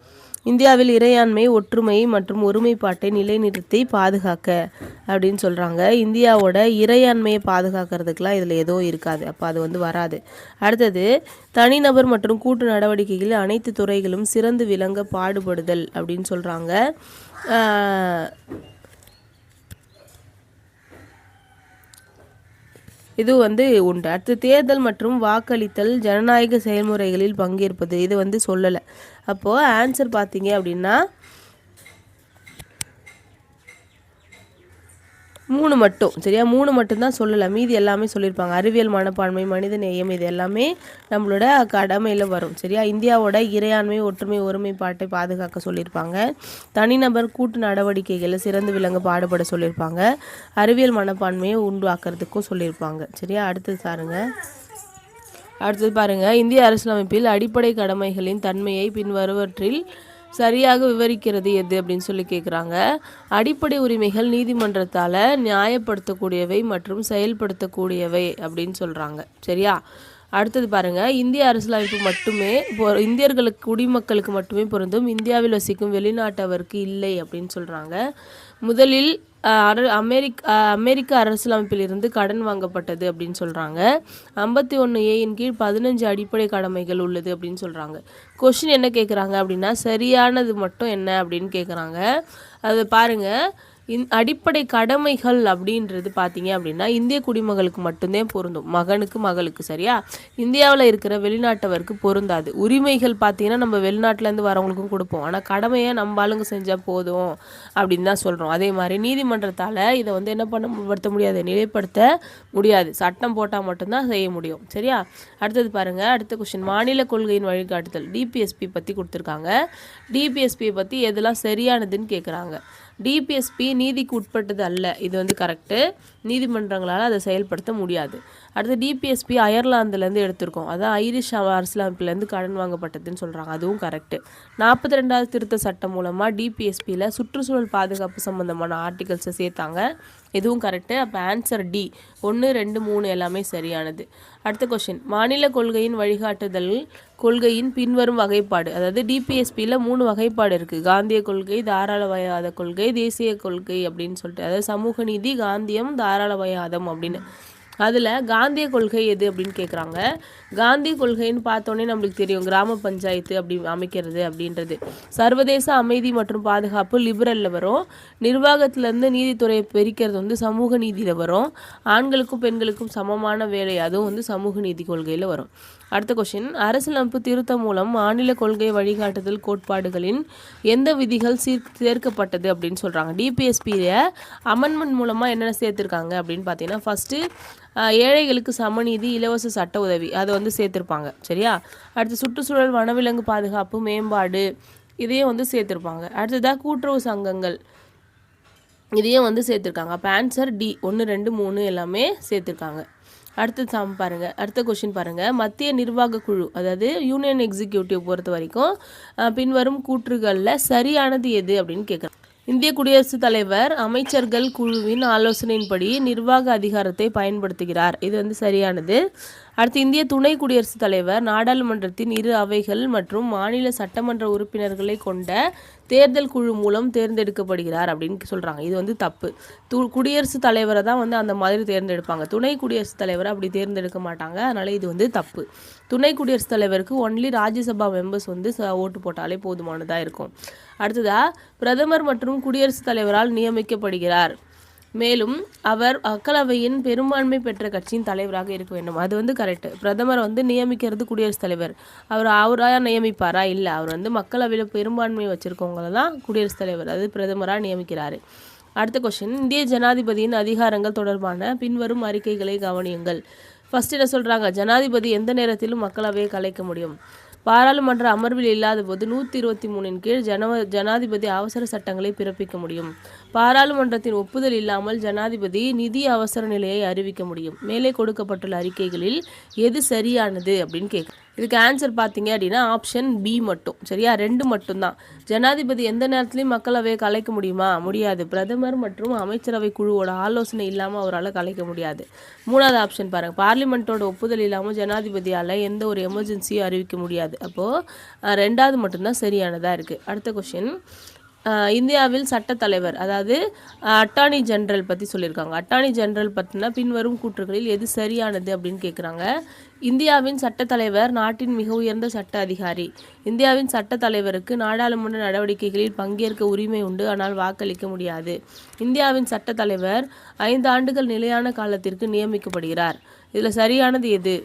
இந்தியாவில் இறையாண்மை, ஒற்றுமை மற்றும் ஒருமைப்பாட்டை நிலைநிறுத்தி பாதுகாக்க அப்படின்னு சொல்கிறாங்க. இந்தியாவோட இறையாண்மையை பாதுகாக்கிறதுக்கெலாம் இதில் எதுவும் இருக்காது. அப்போ அது வராது. அடுத்தது, தனிநபர் மற்றும் கூட்டு நடவடிக்கைகளில் அனைத்து துறைகளும் சிறந்து விளங்க பாடுபடுதல் அப்படின்னு சொல்கிறாங்க. இது உண்டு. அடுத்து, தேர்தல் மற்றும் வாக்களித்தல் ஜனநாயக செயல்முறைகளில் பங்கேற்பது. இது சொல்லலை. அப்போது ஆன்சர் பார்த்தீங்க அப்படின்னா 3 மட்டும். சரியா? 3 மட்டும்தான் சொல்லலை, மீதி எல்லாமே சொல்லியிருப்பாங்க. அறிவியல், மனப்பான்மை, மனித நேயம், இது எல்லாமே நம்மளோட கடமையில் வரும். சரியா? இந்தியாவோட இறையாண்மை, ஒற்றுமை, ஒருமைப்பாட்டை பாதுகாக்க சொல்லியிருப்பாங்க. தனிநபர் கூட்டு நடவடிக்கைகளை சிறந்து விளங்க பாடுபட சொல்லியிருப்பாங்க. அறிவியல் மனப்பான்மையை உருவாக்குறதுக்கும் சொல்லியிருப்பாங்க. சரியா? அடுத்தது பாருங்கள், இந்திய அரசியலமைப்பில் அடிப்படை கடமைகளின் தன்மையை பின்வருவற்றில் சரியாக விவரிக்கிறது எது அப்படின்னு சொல்லி கேட்குறாங்க. அடிப்படை உரிமைகள் நீதிமன்றத்தால் நியாயப்படுத்தக்கூடியவை மற்றும் செயல்படுத்தக்கூடியவை அப்படின்னு சொல்கிறாங்க. சரியா? அடுத்தது பாருங்கள், இந்திய அரசியலமைப்பு மட்டுமே இந்தியர்களுக்கு, குடிமக்களுக்கு மட்டுமே பொருந்தும், இந்தியாவில் வசிக்கும் வெளிநாட்டவருக்கு இல்லை அப்படின்னு சொல்கிறாங்க. முதலில் அமெரிக்க அரசியலமைப்பிலிருந்து கடன் வாங்கப்பட்டது அப்படின்னு சொல்கிறாங்க. 51A இன் கீழ் 15 அடிப்படை கடமைகள் உள்ளது அப்படின்னு சொல்கிறாங்க. கொஷின் என்ன கேட்குறாங்க அப்படின்னா, சரியானது மட்டும் என்ன அப்படின்னு கேட்குறாங்க. அது பாருங்கள், அடிப்படை கடமைகள் அப்படின்றது பார்த்தீங்க அப்படின்னா இந்திய குடிமகளுக்கு மட்டும்தான் பொருந்தும், மகனுக்கு, மகளுக்கு. சரியா? இந்தியாவில் இருக்கிற வெளிநாட்டவருக்கு பொருந்தாது. உரிமைகள் பார்த்தீங்கன்னா நம்ம வெளிநாட்டிலேருந்து வரவங்களுக்கும் கொடுப்போம், ஆனால் கடமையை நம்ம ஆளுங்க செஞ்சால் போதும் அப்படின்னு தான் சொல்கிறோம். அதே மாதிரி நீதிமன்றத்தால் இதை என்ன படுத்த முடியாது, நிலைப்படுத்த முடியாது. சட்டம் போட்டால் மட்டும்தான் செய்ய முடியும். சரியா? அடுத்தது பாருங்கள், அடுத்த கொஸ்டின், மாநில கொள்கையின் வழிகாட்டுதல் டிபிஎஸ்பி பற்றி கொடுத்துருக்காங்க. டிபிஎஸ்பியை பற்றி எதெல்லாம் சரியானதுன்னு கேட்குறாங்க. டிபிஎஸ்பி நீதிக்கு உட்பட்டது அல்ல. இது கரெக்டு. நீதிமன்றங்களால் அதை செயல்படுத்த முடியாது. அடுத்து, டிபிஎஸ்பி அயர்லாந்துலேருந்து எடுத்திருக்கோம். அதான் ஐரிஷ் அரசியலமைப்புலேருந்து கடன் வாங்கப்பட்டதுன்னு சொல்கிறாங்க. அதுவும் கரெக்டு. 42வது திருத்த சட்டம் மூலமாக டிபிஎஸ்பியில் சுற்றுச்சூழல் பாதுகாப்பு சம்மந்தமான ஆர்டிகல்ஸை சேர்த்தாங்க. இதுவும் கரெக்டு. அப்போ ஆன்சர் டி. 1, 2, 3 எல்லாமே சரியானது. அடுத்த கொஸ்டின், மாநில கொள்கையின் வழிகாட்டுதல் கொள்கையின் பின்வரும் வகைப்பாடு. அதாவது டிபிஎஸ்பியில் 3 வகைப்பாடு இருக்குது. காந்திய கொள்கை, தாராளமயவாத கொள்கை, தேசிய கொள்கை அப்படின்னு சொல்லிட்டு. அதாவது சமூக நீதி, காந்தியம், தாராளமயவாதம் அப்படின்னு. அதில் காந்திய கொள்கை எது அப்படின்னு கேட்குறாங்க. காந்திய கொள்கைன்னு பார்த்தோன்னே நம்மளுக்கு தெரியும், கிராம பஞ்சாயத்து அப்படி அமைக்கிறது அப்படின்றது. சர்வதேச அமைதி மற்றும் பாதுகாப்பு லிபரலில் வரும். நிர்வாகத்திலேருந்து நீதித்துறையை பிரிக்கிறது சமூக நீதியில் வரும். ஆண்களுக்கும் பெண்களுக்கும் சமமான வேலை, அதுவும் சமூக நீதி கொள்கையில் வரும். அடுத்த கொஸ்டின், அரசியலமைப்பு திருத்தம் மூலம் மாநில கொள்கை வழிகாட்டுதல் கோட்பாடுகளின் எந்த விதிகள் சேர்க்கப்பட்டது அப்படின்னு சொல்கிறாங்க. டிபிஎஸ்பியை அமெண்ட்மெண்ட் மூலமாக என்னென்ன சேர்த்துருக்காங்க அப்படின்னு பார்த்தீங்கன்னா, ஃபஸ்ட்டு ஏழைகளுக்கு சமநீதி, இலவச சட்ட உதவி, அதை சேர்த்துருப்பாங்க. சரியா? அடுத்து, சுற்றுச்சூழல், வனவிலங்கு பாதுகாப்பு, மேம்பாடு, இதையும் சேர்த்துருப்பாங்க. அடுத்ததாக கூட்டுறவு சங்கங்கள், இதையும் சேர்த்துருக்காங்க. அப்போ ஆன்சர் டி. 1, 2, 3 எல்லாமே சேர்த்துருக்காங்க. அடுத்த கொஸ்டின் பாருங்கள், மத்திய நிர்வாக குழு, அதாவது யூனியன் எக்ஸிக்யூட்டிவ் பொறுத்த வரைக்கும் பின்வரும் கூற்றுகளில் சரியானது எது அப்படின்னு கேட்குறாங்க. இந்திய குடியரசுத் தலைவர் அமைச்சர்கள் குழுவின் ஆலோசனையின்படி நிர்வாக அதிகாரத்தை பயன்படுத்துகிறார். இது சரியானது. அடுத்து இந்திய துணை குடியரசுத் தலைவர் நாடாளுமன்றத்தின் இரு அவைகள் மற்றும் மாநில சட்டமன்ற உறுப்பினர்களை கொண்ட தேர்தல் குழு மூலம் தேர்ந்தெடுக்கப்படுகிறார் அப்படின்னு சொல்கிறாங்க. இது வந்து தப்பு. குடியரசுத் தலைவரை தான் வந்து அந்த மாதிரி தேர்ந்தெடுப்பாங்க. துணை குடியரசுத் தலைவரை அப்படி தேர்ந்தெடுக்க மாட்டாங்க. அதனால் இது வந்து தப்பு. துணை குடியரசுத் தலைவருக்கு ஒன்லி ராஜ்யசபா மெம்பர்ஸ் வந்து ஓட்டு போட்டாலே போதுமானதாக இருக்கும். அடுத்ததாக பிரதமர் மற்றும் குடியரசுத் தலைவரால் நியமிக்கப்படுகிறார். மேலும் அவர் மக்களவையின் பெரும்பான்மை பெற்ற கட்சியின் தலைவராக இருக்க வேண்டும். அது வந்து கரெக்டு. பிரதமர் வந்து நியமிக்கிறது குடியரசுத் தலைவர். அவராக நியமிப்பாரா? இல்லை. அவர் வந்து மக்களவையில் பெரும்பான்மை வச்சுருக்கவங்கள தான் குடியரசுத் தலைவர், அது பிரதமராக நியமிக்கிறார். அடுத்த கொஸ்டின், இந்திய ஜனாதிபதியின் அதிகாரங்கள் தொடர்பான பின்வரும் அறிக்கைகளை கவனியுங்கள். ஃபர்ஸ்ட் என்ன சொல்கிறாங்க? ஜனாதிபதி எந்த நேரத்திலும் மக்களவையை கலைக்க முடியும். பாராளுமன்ற அமர்வில் இல்லாத போது 123 கீழ் ஜனாதிபதி அவசர சட்டங்களை பிறப்பிக்க முடியும். பாராளுமன்றத்தின் ஒப்புதல் இல்லாமல் ஜனாதிபதி நிதி அவசர நிலையை அறிவிக்க முடியும். மேலே கொடுக்கப்பட்டுள்ள அறிக்கைகளில் எது சரியானது அப்படின்னு கேட்குறேன். இதுக்கு ஆன்சர் பார்த்தீங்க அப்படின்னா ஆப்ஷன் பி மட்டும். சரியா? 2 மட்டும்தான். ஜனாதிபதி எந்த நேரத்துலையும் மக்களவையை கலைக்க முடியுமா? முடியாது. பிரதமர் மற்றும் அமைச்சரவை குழுவோட ஆலோசனை இல்லாமல் அவரால் கலைக்க முடியாது. 3வது ஆப்ஷன் பாருங்கள். பார்லிமெண்ட்டோட ஒப்புதல் இல்லாமல் ஜனாதிபதியால் எந்த ஒரு எமர்ஜென்சியும் அறிவிக்க முடியாது. அப்போது 2வது மட்டும்தான் சரியானதாக இருக்குது. அடுத்த கொஸ்டின், இந்தியாவில் சட்டத்தலைவர் அதாவது அட்டார்னி ஜெனரல் பற்றி சொல்லியிருக்காங்க. அட்டார்னி ஜெனரல் பற்றினா பின்வரும் கூற்றுகளில் எது சரியானது அப்படின்னு கேட்குறாங்க. இந்தியாவின் சட்டத்தலைவர் நாட்டின் மிக உயர்ந்த சட்ட அதிகாரி. இந்தியாவின் சட்டத்தலைவருக்கு நாடாளுமன்ற நடவடிக்கைகளில் பங்கேற்க உரிமை உண்டு, ஆனால் வாக்களிக்க முடியாது. இந்தியாவின் சட்டத்தலைவர் 5 ஆண்டுகள் நிலையான காலத்திற்கு நியமிக்கப்படுகிறார். இதில் சரியானது எது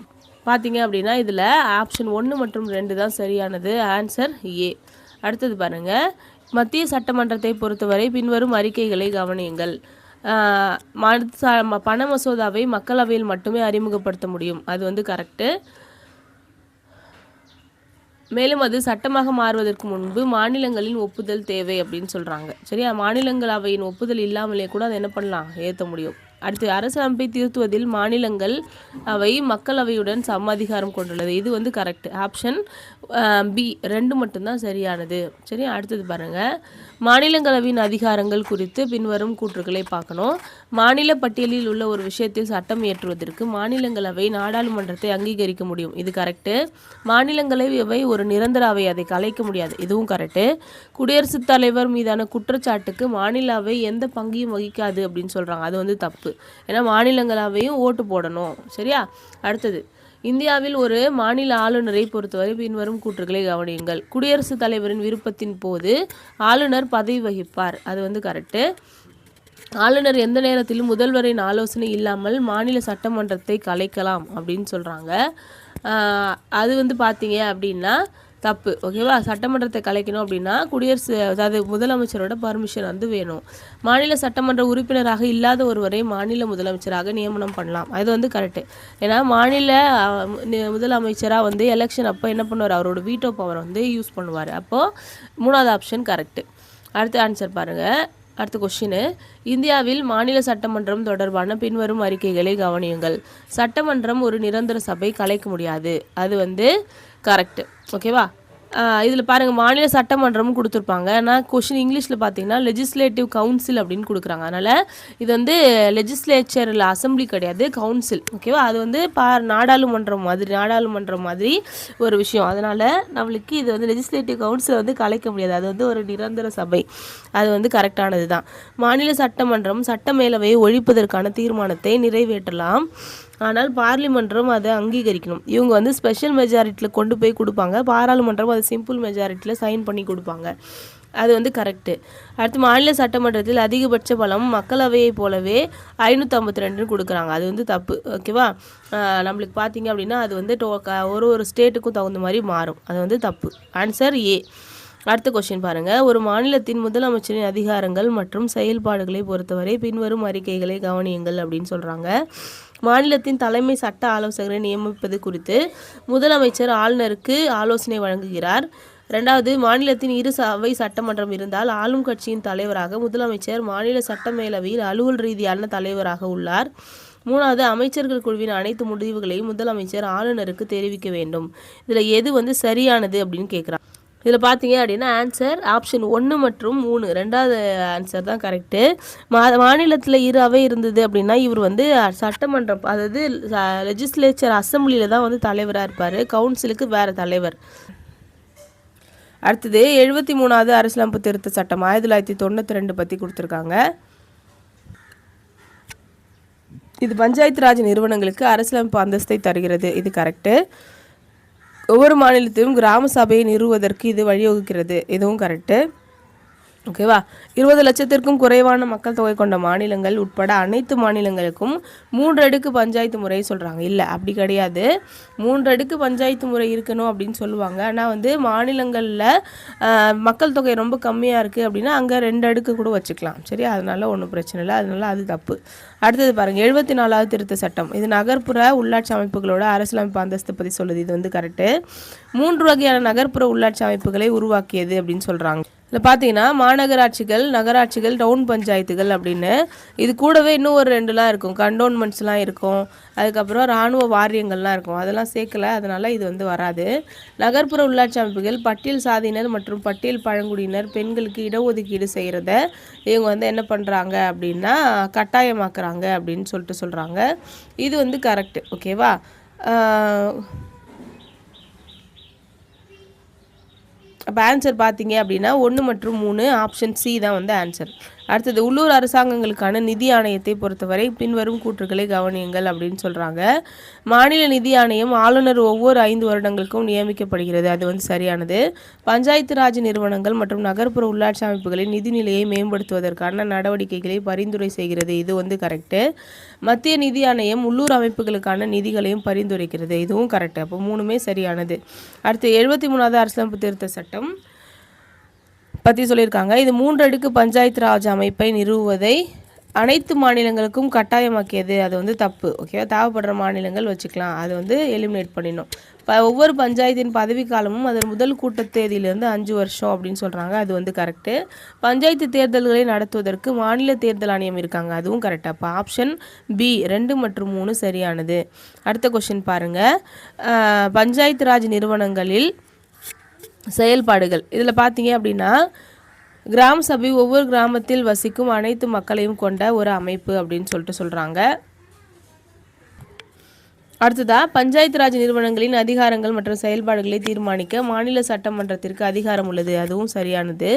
பார்த்தீங்க அப்படின்னா இதில் ஆப்ஷன் 1 மற்றும் 2 தான் சரியானது. Answer A. அடுத்தது பாருங்கள், மத்திய சட்டமன்றத்தை பொறுத்தவரை பின்வரும் அறிக்கைகளை கவனியுங்கள். பண மசோதாவை மக்களவையில் மட்டுமே அறிமுகப்படுத்த முடியும். அது வந்து கரெக்டு. மேலும் அது சட்டமாக மாறுவதற்கு முன்பு மாநிலங்களின் ஒப்புதல் தேவை அப்படின்னு சொல்கிறாங்க. சரியா? மாநிலங்களவையின் ஒப்புதல் இல்லாமலே கூட அதை என்ன பண்ணலாம்? ஏற்ற முடியும். அடுத்து, அரசமைப்பை திருத்துவதில் மாநிலங்கள் அவை மக்களவையுடன் சம அதிகாரம் கொண்டுள்ளது. இது வந்து கரெக்ட். ஆப்ஷன் பி 2 மட்டும்தான் சரியானது. சரி, அடுத்தது பாருங்கள். மாநிலங்களவையின் அதிகாரங்கள் குறித்து பின்வரும் கூற்றுக்களை பார்க்கணும். மாநில பட்டியலில் உள்ள ஒரு விஷயத்தில் சட்டம் இயற்றுவதற்கு மாநிலங்களவை நாடாளுமன்றத்தை அங்கீகரிக்க முடியும். இது கரெக்டு. மாநிலங்களவை ஒரு நிரந்தர அவை, அதை கலைக்க முடியாது. இதுவும் கரெக்டு. குடியரசுத் தலைவர் மீதான குற்றச்சாட்டுக்கு மாநில அவை எந்த பங்கையும் வகிக்காது அப்படின்னு சொல்கிறாங்க. அது வந்து தப்பு. ஏன்னா மாநிலங்களவையும் ஓட்டு போடணும். சரியா? அடுத்தது, இந்தியாவில் ஒரு மாநில ஆளுநரை பொறுத்தவரை பின்வரும் கூற்றுக்களை கவனியுங்கள். குடியரசுத் தலைவரின் விருப்பத்தின் போது ஆளுநர் பதவி வகிப்பார். அது வந்து கரெக்டு. ஆளுநர் எந்த நேரத்திலும் முதல்வரின் ஆலோசனை இல்லாமல் மாநில சட்டமன்றத்தை கலைக்கலாம் அப்படின்னு சொல்கிறாங்க. அது வந்து பார்த்தீங்க அப்படின்னா தப்பு. ஓகேவா? சட்டமன்றத்தை கலைக்கணும் அப்படின்னா அதாவது முதலமைச்சரோட பர்மிஷன் வந்து வேணும். மாநில சட்டமன்ற உறுப்பினராக இல்லாத ஒருவரை மாநில முதலமைச்சராக நியமனம் பண்ணலாம். அது வந்து கரெக்டு. ஏன்னா மாநில முதலமைச்சராக வந்து எலெக்ஷன் அப்போ என்ன பண்ணுவார்? அவரோட வீட்டோ பவர் வந்து யூஸ் பண்ணுவார். அப்போது 3வது ஆப்ஷன் கரெக்டு. அடுத்த ஆன்சர் பாருங்கள். அடுத்த கொஸ்டின், இந்தியாவில் மாநில சட்டமன்றம் தொடர்பான பின்வரும் அறிக்கைகளை கவனியுங்கள். சட்டமன்றம் ஒரு நிரந்தர சபை, கலைக்க முடியாது. அது வந்து கரெக்டு. ஓகேவா? இதில் பாருங்கள், மாநில சட்டமன்றமும் கொடுத்துருப்பாங்க. ஆனால் கொஷின் இங்கிலீஷில் பார்த்தீங்கன்னா லெஜிஸ்லேட்டிவ் கவுன்சில் அப்படின்னு கொடுக்குறாங்க. அதனால் இது வந்து லெஜிஸ்லேச்சரில் அசம்பிளி கிடையாது, கவுன்சில். ஓகேவா? அது வந்து நாடாளுமன்றம் மாதிரி ஒரு விஷயம். அதனால் நம்மளுக்கு இது வந்து லெஜிஸ்லேட்டிவ் கவுன்சில் வந்து கலைக்க முடியாது. அது வந்து ஒரு நிரந்தர சபை. அது வந்து கரெக்டானது தான். மாநில சட்டமன்றம் சட்ட மேலவையை ஒழிப்பதற்கான தீர்மானத்தை நிறைவேற்றலாம், ஆனால் பார்லிமெண்ட்டும் அதை அங்கீகரிக்கணும். இவங்க வந்து ஸ்பெஷல் மெஜாரிட்டியில் கொண்டு போய் கொடுப்பாங்க. பாராளுமன்றம் அது சிம்பிள் மெஜாரிட்டியில் சைன் பண்ணி கொடுப்பாங்க. அது வந்து கரெக்டு. அடுத்து, மாநில சட்டமன்றத்தில் அதிகபட்ச பலம் மக்களவையை போலவே 552 கொடுக்குறாங்க. அது வந்து தப்பு. ஓகேவா? நம்மளுக்கு பார்த்தீங்க அப்படின்னா அது வந்து ஒரு ஸ்டேட்டுக்கும் தகுந்த மாதிரி மாறும். அது வந்து தப்பு. Answer A. அடுத்த கொஸ்டின் பாருங்கள். ஒரு மாநிலத்தின் முதலமைச்சரின் அதிகாரங்கள் மற்றும் செயல்பாடுகளை பொறுத்தவரை பின்வரும் அறிக்கைகளை கவனியுங்கள் அப்படின்னு சொல்கிறாங்க. மாநிலத்தின் தலைமை சட்ட ஆலோசகரை நியமிப்பது குறித்து முதலமைச்சர் ஆளுநருக்கு ஆலோசனை வழங்குகிறார். 2வது, மாநிலத்தின் இரு அவை சட்டமன்றம் இருந்தால் ஆளும் கட்சியின் தலைவராக முதலமைச்சர் மாநில சட்ட மேலவையில் அலுவல் ரீதியான தலைவராக உள்ளார். 3வது, அமைச்சர்கள் குழுவின் அனைத்து முடிவுகளையும் முதலமைச்சர் ஆளுநருக்கு தெரிவிக்க வேண்டும். இதில் எது வந்து சரியானது அப்படின்னு கேட்குறாங்க. இதில் பார்த்தீங்க அப்படின்னா ஆன்சர் ஆப்ஷன் 1 மற்றும் 3 ரெண்டாவது ஆன்சர் தான் கரெக்டு. மாநிலத்தில் இரு அவை இருந்தது அப்படின்னா இவர் வந்து சட்டமன்றம், அதாவது லெஜிஸ்லேச்சர் அசம்பிளியில் தான் வந்து தலைவராக இருப்பார், கவுன்சிலுக்கு வேறு தலைவர். அடுத்தது 73வது அரசியலமைப்பு திருத்த சட்டம் 1992 பற்றி கொடுத்துருக்காங்க. இது பஞ்சாயத்து ராஜ் நிறுவனங்களுக்கு அரசியலமைப்பு அந்தஸ்தை தருகிறது. இது கரெக்டு. ஒவ்வொரு மாநிலத்திலும் கிராம சபையை நிறுவுவதற்கு இது வழிவகுக்கிறது. இதுவும் கரெக்டு. ஓகேவா. 20 லட்சத்திற்கும் குறைவான மக்கள் தொகை கொண்ட மாநிலங்கள் உட்பட அனைத்து மாநிலங்களுக்கும் 3 அடுக்கு பஞ்சாயத்து முறை சொல்கிறாங்க. இல்லை, அப்படி கிடையாது. 3 அடுக்கு பஞ்சாயத்து முறை இருக்கணும் அப்படின்னு சொல்லுவாங்க. ஆனால் வந்து மாநிலங்களில் மக்கள் தொகை ரொம்ப கம்மியாக இருக்குது அப்படின்னா அங்கே 2 அடுக்கு கூட வச்சுக்கலாம். சரி, அதனால ஒன்றும் பிரச்சனை இல்லை. அதனால அது தப்பு. அடுத்தது பாருங்கள், 74வது திருத்த சட்டம். இது நகர்ப்புற உள்ளாட்சி அமைப்புகளோட அரசியலமைப்பு அந்தஸ்து பற்றி சொல்லுது. இது வந்து கரெக்டு. 3 வகையான நகர்ப்புற உள்ளாட்சி அமைப்புகளை உருவாக்கியது அப்படின்னு சொல்கிறாங்க. இதில் பார்த்தீங்கன்னா மாநகராட்சிகள், நகராட்சிகள், டவுன் பஞ்சாயத்துகள் அப்படின்னு. இது கூடவே இன்னும் ஒரு 2லாம் இருக்கும். கண்டோன்மெண்ட்ஸ்லாம் இருக்கும், அதுக்கப்புறம் இராணுவ வாரியங்கள்லாம் இருக்கும். அதெல்லாம் சேர்க்கலை, அதனால் இது வந்து வராது. நகர்ப்புற உள்ளாட்சி அமைப்புகள் பட்டியல் சாதியினர் மற்றும் பட்டியல் பழங்குடியினர் பெண்களுக்கு இடஒதுக்கீடு செய்கிறத இவங்க வந்து என்ன பண்ணுறாங்க அப்படின்னா கட்டாயமாக்குறாங்க அப்படின்னு சொல்கிறாங்க. இது வந்து கரெக்டு. ஓகேவா. அப்போ ஆன்சர் பார்த்தீங்க அப்படின்னா 1 மற்றும் 3 ஆப்ஷன் சி தான் வந்து ஆன்சர். அடுத்தது, உள்ளூர் அரசாங்கங்களுக்கான நிதி ஆணையத்தை பொறுத்தவரை பின்வரும் கூற்றுகளை கவனியுங்கள் அப்படின்னு சொல்கிறாங்க. மாநில நிதி ஆணையம் ஆளுநர் ஒவ்வொரு 5 வருடங்களுக்கும் நியமிக்கப்படுகிறது. அது வந்து சரியானது. பஞ்சாயத்து ராஜ் நிறுவனங்கள் மற்றும் நகர்ப்புற உள்ளாட்சி அமைப்புகளின் நிதிநிலையை மேம்படுத்துவதற்கான நடவடிக்கைகளை பரிந்துரை செய்கிறது. இது வந்து கரெக்டு. மத்திய நிதி ஆணையம் உள்ளூர் அமைப்புகளுக்கான நிதிகளையும் பரிந்துரைக்கிறது. இதுவும் கரெக்டு. அப்போ 3மே சரியானது. அடுத்து 73வது அரசியலமைப்பு திருத்த சட்டம் பற்றி சொல்லியிருக்காங்க. இது 3 அடுக்கு பஞ்சாயத்து ராஜ் அமைப்பை நிறுவுவதை அனைத்து மாநிலங்களுக்கும் கட்டாயமாக்கியது. அது வந்து தப்பு. ஓகேவா. தேவைப்படுற மாநிலங்கள் வச்சுக்கலாம், அது வந்து எலிமினேட் பண்ணிடணும். ஒவ்வொரு பஞ்சாயத்தின் பதவிக்காலமும் அதன் முதல் கூட்டத்தேதியிலிருந்து 5 வருஷம் அப்படின்னு சொல்கிறாங்க. அது வந்து கரெக்டு. பஞ்சாயத்து தேர்தல்களை நடத்துவதற்கு மாநில தேர்தல் ஆணையம் இருக்காங்க. அதுவும் கரெக்டாக. அப்போ ஆப்ஷன் பி 2 மற்றும் 3 சரியானது. அடுத்த கொஸ்டின் பாருங்கள். பஞ்சாயத்து ராஜ் நிறுவனங்களில் செயல்பாடுகள். இதில் பார்த்தீங்க அப்படின்னா கிராம சபை ஒவ்வொரு கிராமத்தில் வசிக்கும் அனைத்து மக்களையும் கொண்ட ஒரு அமைப்பு அப்படின்னு சொல்கிறாங்க. அடுத்ததாக, பஞ்சாயத்து ராஜ் நிறுவனங்களின் அதிகாரங்கள் மற்றும் செயல்பாடுகளை தீர்மானிக்க மாநில சட்டமன்றத்திற்கு அதிகாரம் உள்ளது. அதுவும் சரியானது.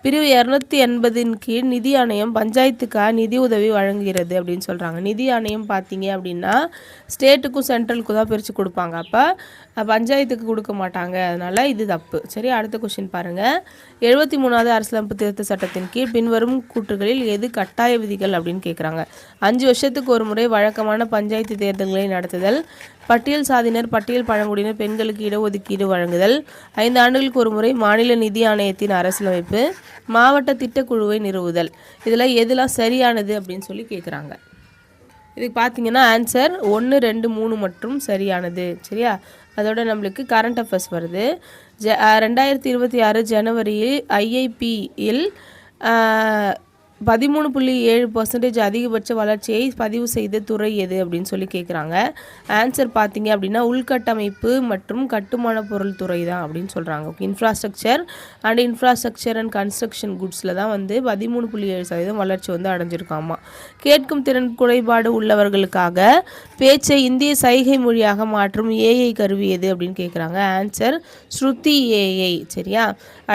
பிரிவு 280 கீழ் நிதி ஆணையம் பஞ்சாயத்துக்காக நிதி உதவி வழங்குகிறது அப்படின்னு சொல்கிறாங்க. நிதி ஆணையம் பார்த்தீங்க அப்படின்னா ஸ்டேட்டுக்கும் சென்ட்ரலுக்கும் தான் பிரித்து கொடுப்பாங்க. அப்போ பஞ்சாயத்துக்கு கொடுக்க மாட்டாங்க. அதனால் இது தப்பு. சரி, அடுத்த கொஸ்டின் பாருங்கள். 73வது அரசியலமைப்பு திருத்த சட்டத்தின் கீழ் பின்வரும் கூற்றுகளில் எது கட்டாய விதிகள் அப்படின்னு கேட்குறாங்க. 5 வருஷத்துக்கு ஒரு முறை வழக்கமான பஞ்சாயத்து தேர்தல்களை நடத்துதல், பட்டியல் சாதியினர் பட்டியல் பழங்குடியினர் பெண்களுக்கு இடஒதுக்கீடு வழங்குதல், 5 ஆண்டுகளுக்கு ஒரு முறை மாநில நிதி ஆணையத்தின் அரசியலமைப்பு, மாவட்ட திட்டக்குழுவை நிறுவுதல். இதில் எதெல்லாம் சரியானது அப்படின்னு சொல்லி கேட்குறாங்க. இதுக்கு பார்த்தீங்கன்னா ஆன்சர் 1, 2, 3 மற்றும் சரியானது. சரியா. அதோட நம்மளுக்கு கரண்ட் அஃபேர்ஸ் வருது. 2026 ஜனவரியில் IIPயில் 13.7% அதிகபட்ச வளர்ச்சியை பதிவு செய்த துறை எது அப்படின்னு சொல்லி கேட்குறாங்க. ஆன்சர் பார்த்தீங்க அப்படின்னா உள்கட்டமைப்பு மற்றும் கட்டுமான பொருள் துறை தான் அப்படின்னு சொல்கிறாங்க. இன்ஃப்ராஸ்ட்ரக்சர் அண்ட் கன்ஸ்ட்ரக்ஷன் குட்ஸில் தான் வந்து 13.7% வளர்ச்சி வந்து அடைஞ்சிருக்காமா. கேட்கும் திறன் குறைபாடு உள்ளவர்களுக்காக பேச்சை இந்திய சைகை மொழியாக மாற்றும் ஏஐ கருவி எது அப்படின்னு கேட்குறாங்க. ஆன்சர் ஸ்ருதி ஏஐ. சரியா.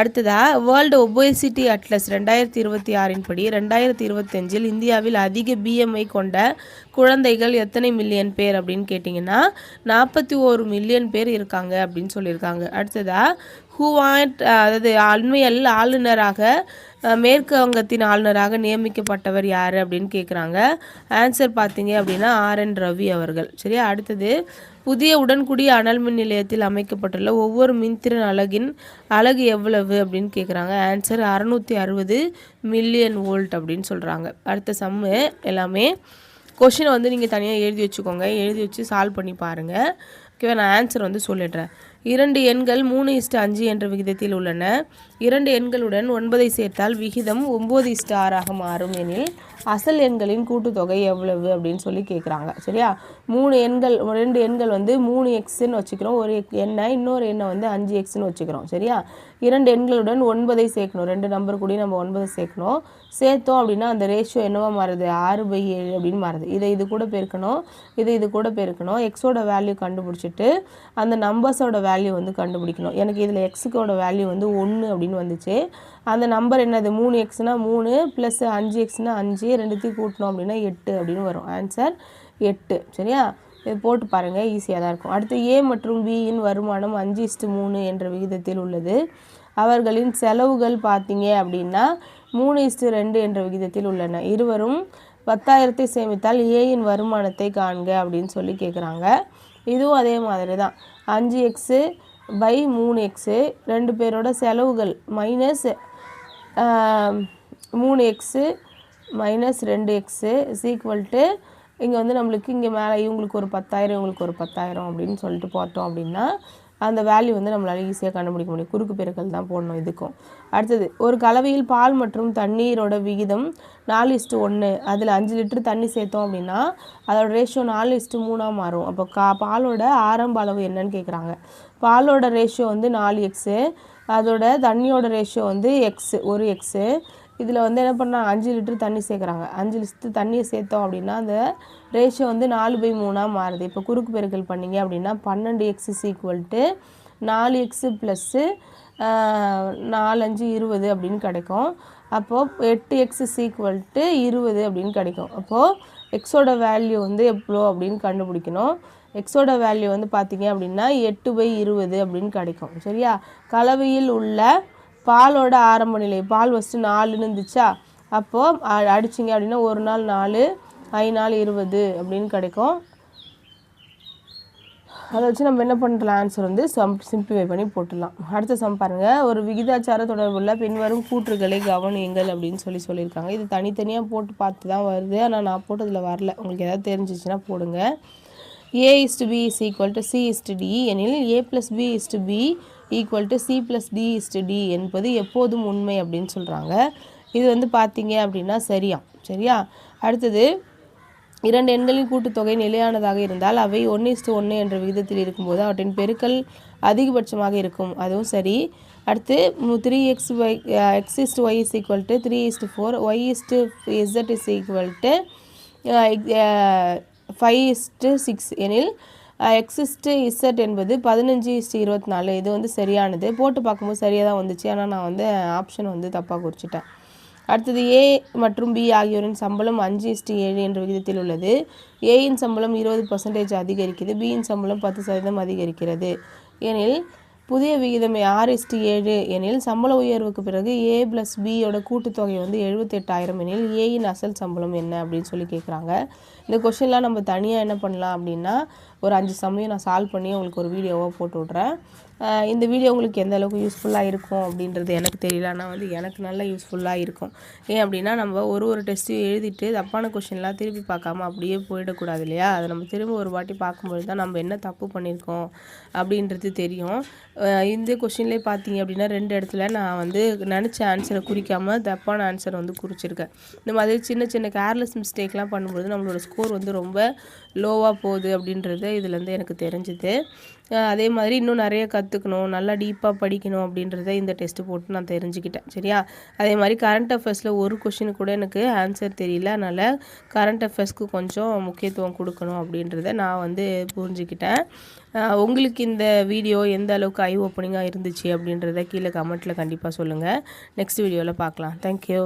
அடுத்ததாக, வேர்ல்டு ஒபேசிட்டி அட்லஸ் 2026 படி 2025 இந்தியாவில் அதிக BMI கொண்ட குழந்தைகள் எத்தனை மில்லியன் பேர் அப்படின்னு கேட்டிங்கன்னா 41 மில்லியன் பேர் இருக்காங்க அப்படின்னு சொல்லியிருக்காங்க. அடுத்ததாக, அதாவது அண்மையில் ஆளுநராக மேற்கு வங்கத்தின் ஆளுநராக நியமிக்கப்பட்டவர் யார் அப்படின்னு கேட்குறாங்க. ஆன்சர் பார்த்தீங்க அப்படின்னா RN ரவி அவர்கள். சரியா. அடுத்தது, புதிய உடன்குடி அனல் மின் நிலையத்தில் அமைக்கப்பட்டுள்ள ஒவ்வொரு மின்திறன் அலகின் அலகு எவ்வளவு அப்படின்னு கேட்குறாங்க. ஆன்சர் 660 மில்லியன் வோல்ட் அப்படின்னு சொல்கிறாங்க. அடுத்த சம்மு எல்லாமே கொஷினை வந்து நீங்கள் தனியாக எழுதி வச்சுக்கோங்க. எழுதி வச்சு சால்வ் பண்ணி பாருங்கள். ஓகேவா. நான் ஆன்சர் வந்து சொல்லிடுறேன். 2 எண்கள் 3:5 என்ற விகிதத்தில் உள்ளன. 2 எண்களுடன் 9 சேர்த்தால் விகிதம் 9:6 மாறும் எனில் அசல் எண்களின் கூட்டுத்தொகை எவ்வளவு அப்படின்னு சொல்லி கேட்குறாங்க. சரியா, 3 எண்கள் 2 எண்கள் வந்து 3xன்னு வச்சுக்கிறோம். ஒரு எண்ணை இன்னொரு எண்ணை வந்து 5xன்னு வச்சுக்கிறோம். சரியா, 2 எண்களுடன் 9ஐ சேர்க்கணும். 2 நம்பர் கூட நம்ம 9 சேர்க்கணும். சேர்த்தோம் அப்படின்னா அந்த ரேஷியோ என்னவா மாறுது, 6/7 அப்படின்னு மாறுது. இது கூட பெருக்கணும், இது கூட பெருக்கணும். எக்ஸோட வேல்யூ கண்டுபிடிச்சிட்டு அந்த நம்பர்ஸோட வேல்யூ வந்து கண்டுபிடிக்கணும். எனக்கு இதில் எக்ஸுக்கோட வேல்யூ வந்து 1 அப்படின்னு வந்துச்சு. அந்த நம்பர் என்னது, 3xனா 3 + 5xனா 5, ரெண்டுத்தையும் கூட்டணும் அப்படின்னா 8 அப்படின்னு வரும். ஆன்சர் 8. சரியா, இது போட்டு பாருங்கள், ஈஸியாக தான் இருக்கும். அடுத்து ஏ மற்றும் பியின் வருமானம் 5:3 என்ற விகிதத்தில் உள்ளது. அவர்களின் செலவுகள் பார்த்தீங்க அப்படின்னா 3:2 என்ற விகிதத்தில் உள்ளன. இருவரும் 10,000 சேமித்தால் ஏயின் வருமானத்தை காண்க அப்படின்னு சொல்லி கேட்குறாங்க. இதுவும் அதே மாதிரி தான். 5x/3x, 2 பேரோட செலவுகள் -3x - 2x = இங்கே வந்து நம்மளுக்கு இங்கே மேலே இவங்களுக்கு ஒரு 10,000 இவங்களுக்கு ஒரு 10,000 அப்படின்னு சொல்லிட்டு போட்டோம் அப்படின்னா அந்த வேல்யூ வந்து நம்மளால் ஈஸியாக கண்டுபிடிக்க முடியும். குறுக்கு பெருக்கல் தான் போடணும் இதுக்கும். அடுத்தது, ஒரு கலவையில் பால் மற்றும் தண்ணீரோட விகிதம் 4:1. அதில் 5 லிட்டர் தண்ணி சேர்த்தோம் அப்படின்னா அதோட ரேஷியோ 4:3 மாறும். அப்போ பாலோட ஆரம்ப அளவு என்னன்னு கேட்குறாங்க. பாலோட ரேஷியோ வந்து 4x, அதோட தண்ணியோட ரேஷியோ வந்து ஒரு எக்ஸு. இதில் வந்து என்ன பண்ணால் 5 லிட்டர் தண்ணி சேர்க்குறாங்க. 5 லிட்டர் தண்ணியை சேர்த்தோம் அப்படின்னா அந்த ரேஷியோ வந்து 4/3 மாறுது. இப்போ குறுக்கு பெருக்கல் பண்ணிங்க அப்படின்னா 12x = 4x + 4 5 20 அப்படின்னு கிடைக்கும். அப்போது 8x = 20 அப்படின்னு கிடைக்கும். அப்போது எக்ஸோட வேல்யூ வந்து எவ்வளோ அப்படின்னு கண்டுபிடிக்கணும். எக்ஸோட வேல்யூ வந்து பார்த்தீங்க அப்படின்னா 8/20 அப்படின்னு கிடைக்கும். சரியா, கலவையில் உள்ள பாலோட ஆரம்ப நிலை, பால் ஃபஸ்ட்டு 4ன்னு இருந்துச்சா, அப்போது அடிச்சிங்க அப்படின்னா 1 நாள் 4, 5 நாள் 20 அப்படின்னு கிடைக்கும். அதை வச்சு நம்ம என்ன பண்ணலாம், ஆன்சர் வந்து சிம்பிளிஃபை பண்ணி போட்டுடலாம். அடுத்த சம் பாருங்கள். ஒரு விகிதாச்சார தொடர்புள்ள பின்வரும் கூற்றுகளை கவனியுங்கள் அப்படின்னு சொல்லியிருக்காங்க. இது தனித்தனியாக போட்டு பார்த்து தான் வருது, ஆனால் நான் போட்டதில் வரல. உங்களுக்கு ஏதாவது தெரிஞ்சிச்சுன்னா போடுங்க. A/B = C/D எனில் A+B/B = C+D/D என்பது எப்போதும் உண்மை அப்படின்னு சொல்கிறாங்க. இது வந்து பார்த்தீங்க அப்படின்னா சரியா. அடுத்தது, 2 எண்களின் கூட்டுத்தொகை நிலையானதாக இருந்தால் அவை 1:1 என்ற விகிதத்தில் இருக்கும்போது அவற்றின் பெருக்கல் அதிகபட்சமாக இருக்கும். அதுவும் சரி. அடுத்து 3x/y = 3:4, y/z = 5:6 எனில் x/z என்பது 15:24. இது வந்து சரியானது. போட்டு பார்க்கும்போது சரியாக தான் வந்துச்சு, ஆனால் நான் வந்து ஆப்ஷன் வந்து தப்பாக குறிச்சிட்டேன். அடுத்தது, ஏ மற்றும் பி ஆகியோரின் சம்பளம் 5:7 என்ற விகிதத்தில் உள்ளது. ஏயின் சம்பளம் 20% அதிகரிக்கிறது, பியின் சம்பளம் 10% அதிகரிக்கிறது எனில் புதிய விகிதம் 6:7 எனில் சம்பள உயர்வுக்கு பிறகு ஏ + பியோட கூட்டுத்தொகை வந்து 78,000 எனில் ஏயின் அசல் சம்பளம் என்ன அப்படின்னு சொல்லி கேட்குறாங்க. இந்த கொஷின்லாம் நம்ம தனியாக என்ன பண்ணலாம் அப்படின்னா ஒரு 5 சமயம் நான் சால்வ் பண்ணி உங்களுக்கு ஒரு வீடியோவாக போட்டு விட்றேன். இந்த வீடியோ உங்களுக்கு எந்த அளவுக்கு யூஸ்ஃபுல்லாக இருக்கும் அப்படின்றது எனக்கு தெரியல, ஆனால் வந்து எனக்கு நல்லா யூஸ்ஃபுல்லாக இருக்கும். ஏன் அப்படின்னா நம்ம ஒரு டெஸ்ட்டையும் எழுதிட்டு தப்பான கொஷின்லாம் திருப்பி பார்க்காம அப்படியே போயிடக்கூடாது இல்லையா. அதை நம்ம திரும்ப ஒரு வாட்டி பார்க்கும்போது தான் நம்ம என்ன தப்பு பண்ணியிருக்கோம் அப்படின்றது தெரியும். இந்த கொஷின்லேயே பார்த்தீங்க அப்படின்னா 2 இடத்துல நான் வந்து நினச்ச ஆன்சரை குறிக்காமல் தப்பான ஆன்சர் வந்து குறிச்சிருக்கேன். இந்த மாதிரி சின்ன சின்ன கேர்லெஸ் மிஸ்டேக்லாம் பண்ணும்போது நம்மளோட ஸ்கோர் வந்து ரொம்ப லோவாக போகுது அப்படின்றது இதுலேருந்து எனக்கு தெரிஞ்சுது. அதே மாதிரி இன்னும் நிறைய கற்றுக்கணும், நல்லா டீப்பாக படிக்கணும் அப்படின்றத இந்த டெஸ்ட்டு போட்டு நான் தெரிஞ்சுக்கிட்டேன். சரியா, அதே மாதிரி கரண்ட் அஃபேர்ஸில் ஒரு கொஷின் கூட எனக்கு ஆன்சர் தெரியல, அதனால் கரண்ட் அஃபேர்ஸ்க்கு கொஞ்சம் முக்கியத்துவம் கொடுக்கணும் அப்படின்றத நான் வந்து புரிஞ்சுக்கிட்டேன். உங்களுக்கு இந்த வீடியோ எந்த அளவுக்கு ஐ ஓப்பனிங்காக இருந்துச்சு அப்படின்றத கீழே கமெண்ட்டில் கண்டிப்பாக சொல்லுங்கள். நெக்ஸ்ட் வீடியோவில் பார்க்கலாம். தேங்க்யூ.